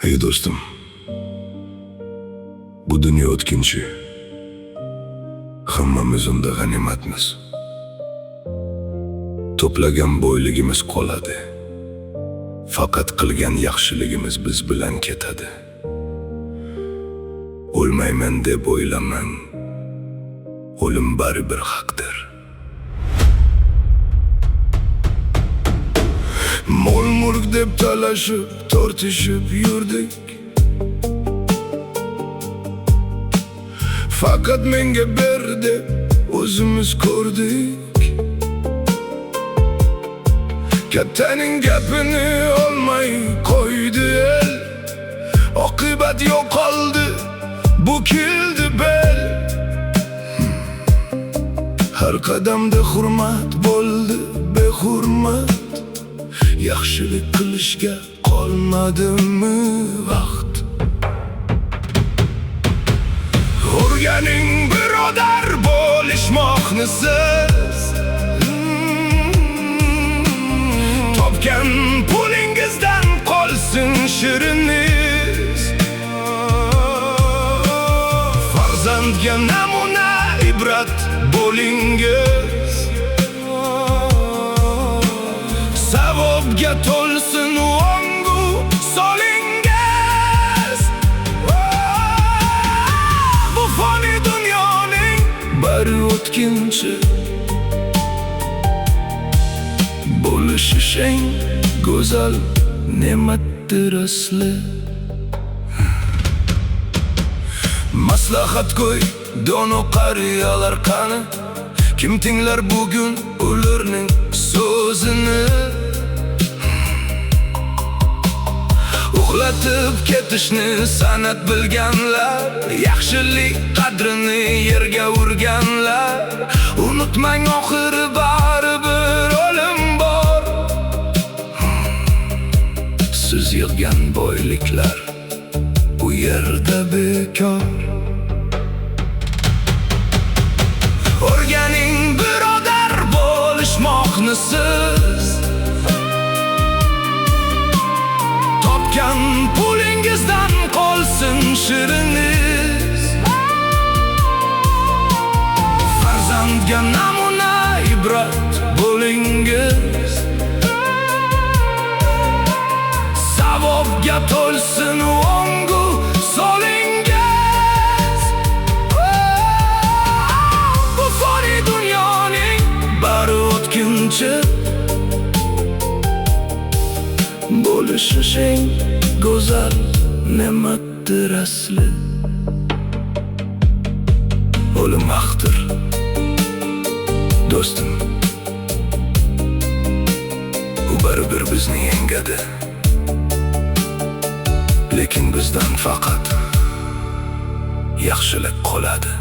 Ey do'stim, bu dunyo o'tkinchi. Hammamiz unda g'animatmiz. To'plagan boyligimiz qoladi. Faqat qilgan yaxshiligimiz biz bilan ketadi. O'lmayman deb o'ylamang, o'lim baribir haqdir. Mol mulk deb talashib, tortishib yurdik. Faqat menga ber deb o'zimiz ko'rdik. Kattaning gapini olmay qo'ydi el. Oqibat yo'qoldi, bu keldi bel. Har qadamda hurmat bo'ldi behurmat. Yaxshilik qilishga qolmadimi vaqt? O'rganing birodar bo'lishmoqni siz. Topgan pulingizdan qolsin shiriniz. Farzandga namuna ibrat bo'lingiz. Savobga to'lsin o'ngu solingiz. Bu fani dunyoning bari o'tkinchi. Bo'lishi eng go'zal ne'matdir asli. Maslahat qo'y, dono qariyalar qani. Kim tinglar bugun ularning so'zini? Uxlatib ketishni san'at bilganlar, yaxshilik qadrini yerga urganlar. Unutmang, oxiri baribir o'lim bor. Siz yig'gan boyliklar u yerda bekor. O'rganing birodar bo'lishmoqni siz. Topgan pulingizdan qolsin shiriniz. Farzandga namuna ibrat bo'lingiz. Savobga to'lsin o'ngu solingiz. Bu fani dunyoning bari o'tkinchi. Bo'lishi eng go'zal ne'matdir asli. O'lim haqdir do'stim. U baribir bizni yengadi. Lekin bizdan faqat yaxshilik qoladi.